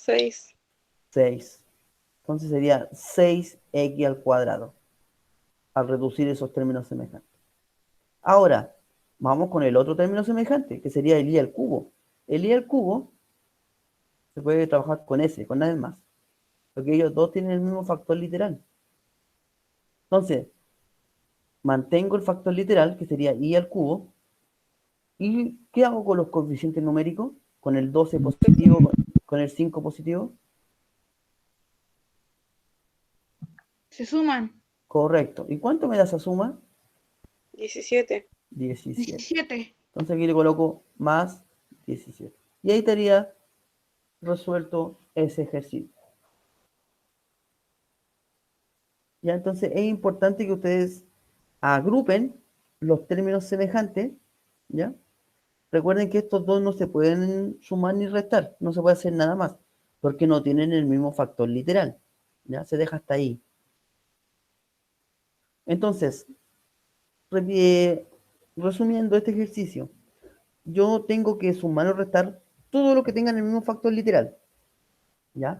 6. 6. Entonces sería 6x al cuadrado, al reducir esos términos semejantes. Ahora, vamos con el otro término semejante, que sería el y al cubo. El y al cubo se puede trabajar con s, con nada más, porque ellos dos tienen el mismo factor literal. Entonces, mantengo el factor literal, que sería y al cubo, ¿y qué hago con los coeficientes numéricos? Con el 12 positivo, con el 5 positivo. Se suman. Correcto. ¿Y cuánto me da esa suma? 17. 17. 17. Entonces aquí le coloco más 17. Y ahí estaría resuelto ese ejercicio. Ya, entonces es importante que ustedes agrupen los términos semejantes, ¿ya? Recuerden que estos dos no se pueden sumar ni restar, no se puede hacer nada más, porque no tienen el mismo factor literal, ¿ya? Se deja hasta ahí. Entonces, resumiendo este ejercicio, yo tengo que sumar o restar todo lo que tengan el mismo factor literal, ¿ya?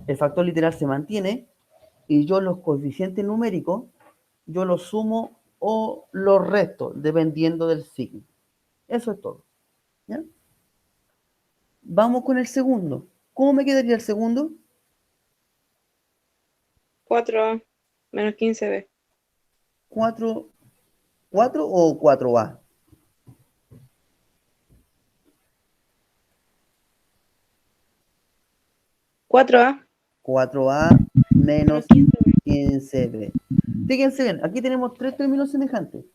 El factor literal se mantiene y yo los coeficientes numéricos, yo los sumo o los resto, dependiendo del signo. Eso es todo, ¿ya? Vamos con el segundo. ¿Cómo me quedaría el segundo? 4A menos 15B. 4, 4 o 4A. 4A 4A menos menos 15B. 15B. Fíjense bien, aquí tenemos tres términos semejantes.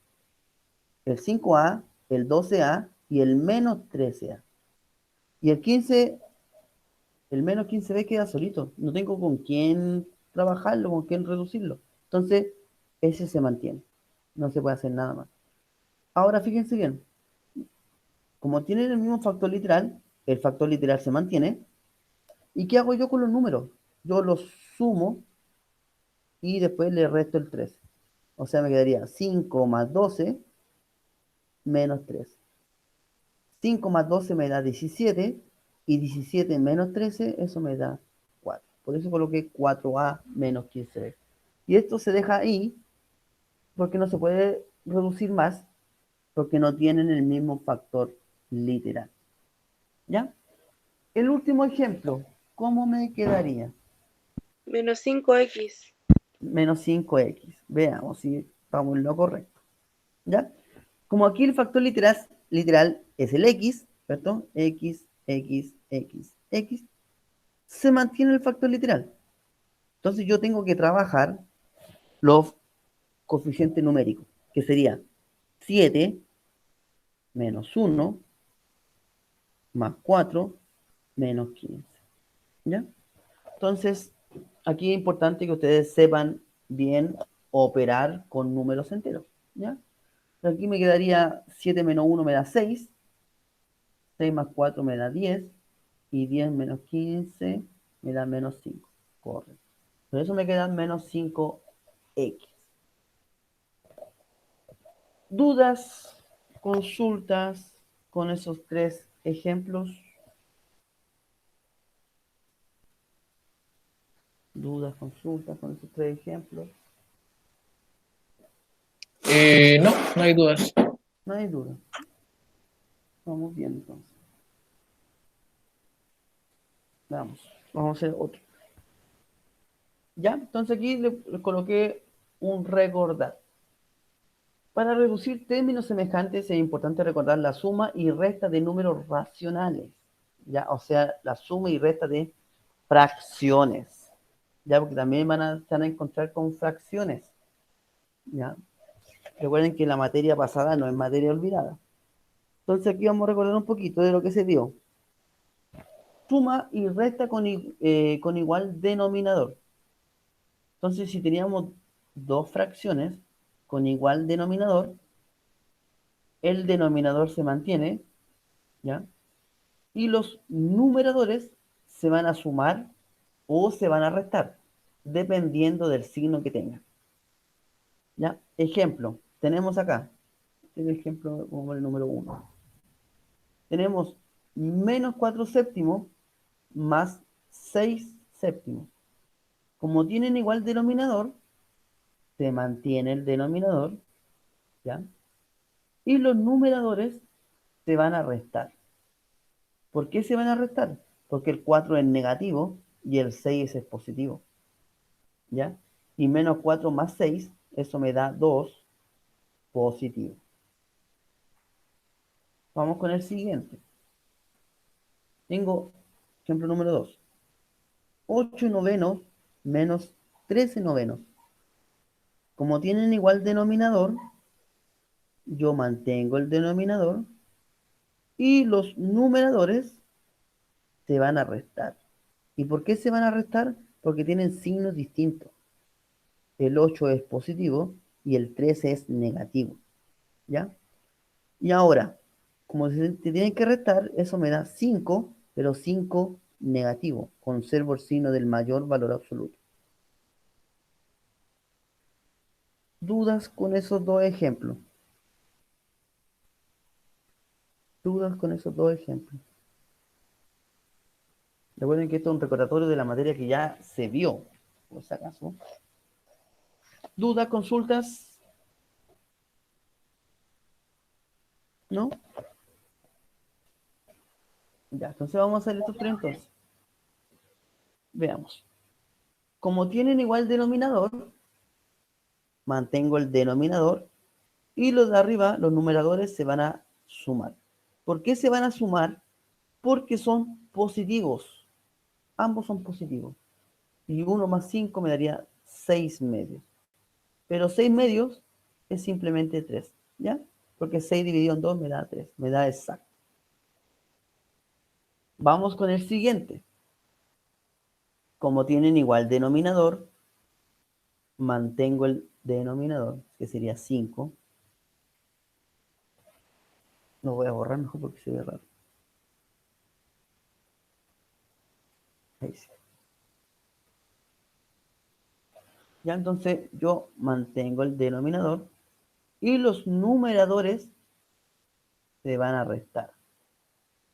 El 5A, el 12A y el menos 13A. Y el 15, el menos 15B queda solito. No tengo con quién trabajarlo, con quién reducirlo. Entonces, ese se mantiene. No se puede hacer nada más. Ahora, fíjense bien. Como tienen el mismo factor literal, el factor literal se mantiene. ¿Y qué hago yo con los números? Yo los sumo y después le resto el 13. O sea, me quedaría 5 más 12 menos 13. 5 más 12 me da 17 y 17 menos 13, eso me da 4. Por eso coloqué 4A menos 15B. Y esto se deja ahí porque no se puede reducir más porque no tienen el mismo factor literal. ¿Ya? El último ejemplo, ¿cómo me quedaría? Menos 5X. Menos 5x. Veamos si estamos en lo correcto. ¿Ya? Como aquí el factor literal es el x, ¿cierto? X, se mantiene el factor literal. Entonces yo tengo que trabajar los coeficientes numéricos, que sería 7 menos 1 más 4 menos 15. ¿Ya? Entonces, aquí es importante que ustedes sepan bien operar con números enteros. ¿Ya? Aquí me quedaría 7 menos 1 me da 6, 6 más 4 me da 10, y 10 menos 15 me da menos 5. Correcto. Por eso me quedan menos 5x. ¿Dudas, consultas con esos tres ejemplos? ¿Dudas, consultas con esos tres ejemplos? No, no hay dudas. No hay duda. Vamos bien entonces. Vamos a hacer otro. Ya, entonces aquí le coloqué un recordar. Para reducir términos semejantes es importante recordar la suma y resta de números racionales, ¿ya? O sea, la suma y resta de fracciones, ¿ya? Porque también se van a encontrar con fracciones, ¿ya? Recuerden que la materia pasada no es materia olvidada. Entonces aquí vamos a recordar un poquito de lo que se dio. Suma y resta con igual denominador. Entonces, si teníamos dos fracciones con igual denominador, el denominador se mantiene, ¿ya? Y los numeradores se van a sumar o se van a restar, dependiendo del signo que tengan. ¿Ya? Ejemplo, tenemos acá, este ejemplo como el número 1. Tenemos menos 4 séptimos más 6 séptimos. Como tienen igual denominador, se mantiene el denominador, ¿ya? Y los numeradores se van a restar. ¿Por qué se van a restar? Porque el 4 es negativo y el 6 es positivo, ¿ya? Y menos 4 más 6, eso me da 2 positivo. Vamos con el siguiente. Tengo ejemplo número 2. 8 novenos menos 13 novenos. Como tienen igual denominador, yo mantengo el denominador y los numeradores se van a restar. ¿Y por qué se van a restar? Porque tienen signos distintos. El 8 es positivo y el 13 es negativo, ¿ya? Y ahora, como se tienen que restar, eso me da 5, pero 5 negativo. Conservo el signo del mayor valor absoluto. ¿Dudas con esos dos ejemplos? ¿Dudas con esos dos ejemplos? Recuerden que esto es un recordatorio de la materia que ya se vio, por si acaso. ¿Dudas, consultas? ¿No? Ya, entonces vamos a hacer estos tres entonces. Veamos. Como tienen igual denominador, mantengo el denominador y los de arriba, los numeradores, se van a sumar. ¿Por qué se van a sumar? Porque son positivos. Ambos son positivos. Y 1 más 5 me daría 6 medios. Pero 6 medios es simplemente 3, ¿ya? Porque 6 dividido en 2 me da 3, me da exacto. Vamos con el siguiente. Como tienen igual denominador, mantengo el denominador, que sería 5. Lo voy a borrar mejor porque se ve raro. Ahí sí. Ya, entonces yo mantengo el denominador y los numeradores se van a restar.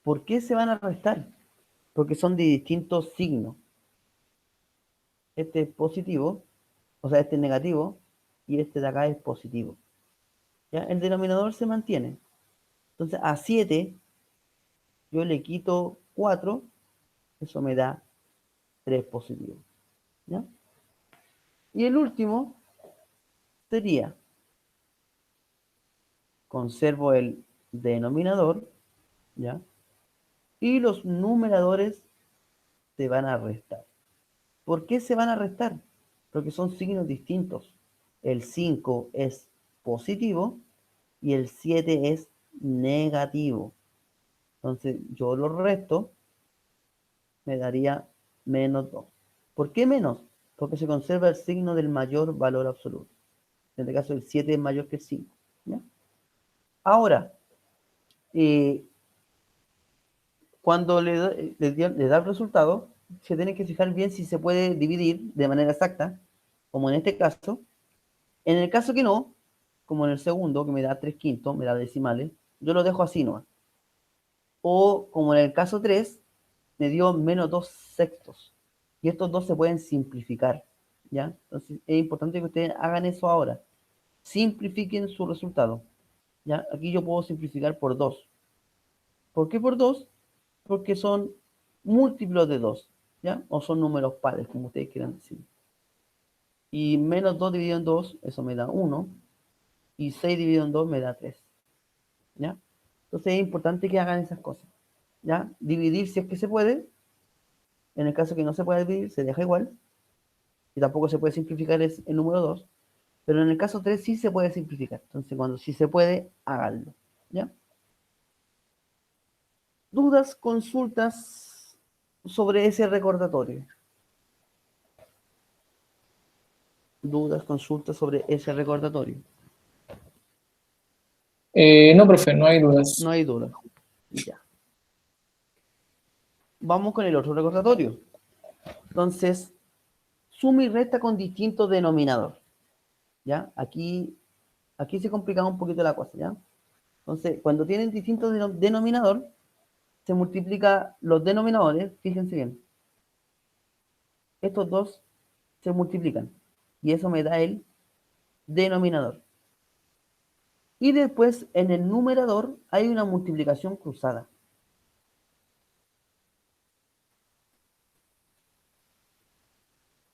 ¿Por qué se van a restar? Porque son de distintos signos. Este es positivo, o sea, este es negativo, y este de acá es positivo. ¿Ya? El denominador se mantiene. Entonces a 7 yo le quito 4, eso me da 3 positivo. ¿Ya? Y el último sería, conservo el denominador, ¿ya? Y los numeradores se van a restar. ¿Por qué se van a restar? Porque son signos distintos. El 5 es positivo y el 7 es negativo. Entonces yo lo resto, me daría menos 2. ¿Por qué menos? Porque se conserva el signo del mayor valor absoluto. En este caso el 7 es mayor que el 5. ¿Ya? Ahora, cuando le da el resultado, se tiene que fijar bien si se puede dividir de manera exacta, como en este caso. En el caso que no, como en el segundo, que me da 3 quintos, me da decimales, yo lo dejo así nomás. O como en el caso 3, me dio menos 2 sextos. Y estos dos se pueden simplificar, ¿ya? Entonces es importante que ustedes hagan eso ahora. Simplifiquen su resultado, ¿ya? Aquí yo puedo simplificar por 2. ¿Por qué por 2? Porque son múltiplos de 2, ¿ya? O son números pares, como ustedes quieran decir. Y menos 2 dividido en 2, eso me da 1. Y 6 dividido en 2 me da 3, ¿ya? Entonces es importante que hagan esas cosas, ¿ya? Dividir si es que se puede. En el caso que no se pueda dividir, se deja igual. Y tampoco se puede simplificar el número 2. Pero en el caso 3 sí se puede simplificar. Entonces, cuando sí se puede, háganlo, ¿ya? ¿Dudas, consultas sobre ese recordatorio? ¿Dudas, consultas sobre ese recordatorio? No, profe, no hay dudas. No hay dudas. Ya. Vamos con el otro recordatorio. Entonces, suma y resta con distinto denominador. ¿Ya? Aquí se complica un poquito la cosa, ¿ya? Entonces, cuando tienen distinto denominador, se multiplica los denominadores, fíjense bien. estos dos se multiplican. Y eso me da el denominador. Y después en el numerador hay una multiplicación cruzada.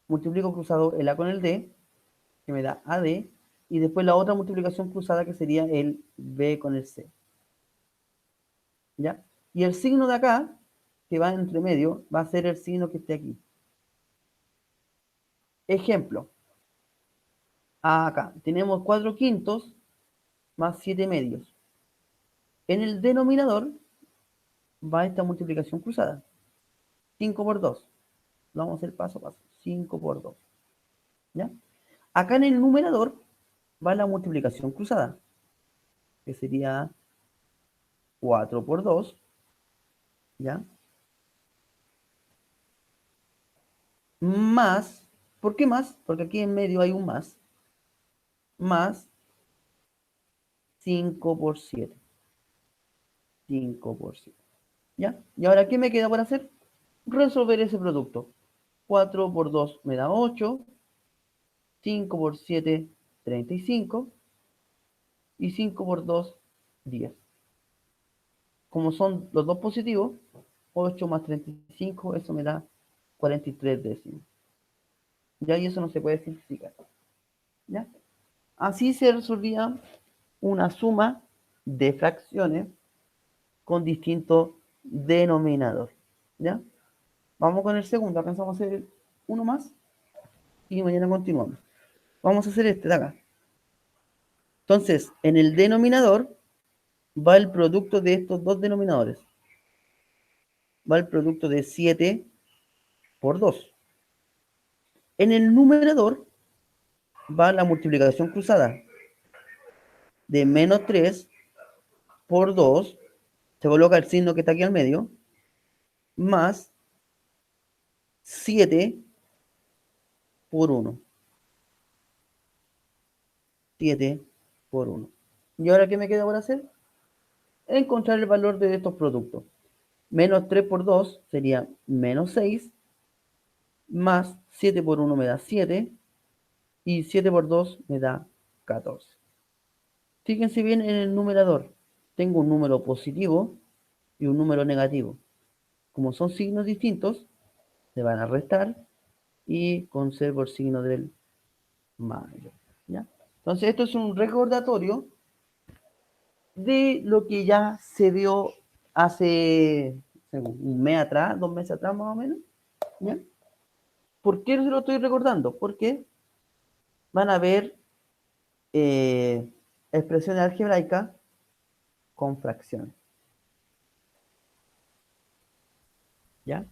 Multiplico cruzado el A con el D, que me da AD, y después la otra multiplicación cruzada que sería el B con el C. ¿Ya? Y el signo de acá, que va entre medio, va a ser el signo que esté aquí. Ejemplo. Acá tenemos 4 quintos más 7 medios. En el denominador va esta multiplicación cruzada. 5 por 2. Lo vamos a hacer paso a paso. 5 por 2. ¿Ya? Acá en el numerador va la multiplicación cruzada, que sería 4 por 2. ¿Ya? Más, ¿por qué más? Porque aquí en medio hay un más. Más 5 por 7. 5 por 7. ¿Ya? Y ahora, ¿qué me queda por hacer? Resolver ese producto. 4 por 2 me da 8. 5 por 7, 35. Y 5 por 2, 10. Como son los dos positivos, 8 más 35, eso me da 43 décimos. Ya, y eso no se puede simplificar. ¿Ya? Así se resolvía una suma de fracciones con distinto denominador. ¿Ya? Vamos con el segundo. Alcanzamos a hacer uno más y mañana continuamos. Vamos a hacer este de acá. Entonces, en el denominador va el producto de estos dos denominadores. Va el producto de 7 por 2. En el numerador va la multiplicación cruzada de menos 3 por 2. Se coloca el signo que está aquí al medio. Más 7 por 1. 7 por 1. ¿Y ahora qué me queda por hacer? Encontrar el valor de estos productos. Menos 3 por 2 sería menos 6. Más 7 por 1 me da 7. Y 7 por 2 me da 14. Fíjense bien en el numerador. Tengo un número positivo y un número negativo. Como son signos distintos, se van a restar y conservo el signo del mayor. ¿Ya? Entonces, esto es un recordatorio de lo que ya se vio hace un mes atrás, 2 meses atrás más o menos. ¿Ya? ¿Por qué se lo estoy recordando? Porque van a ver expresiones algebraicas con fracciones.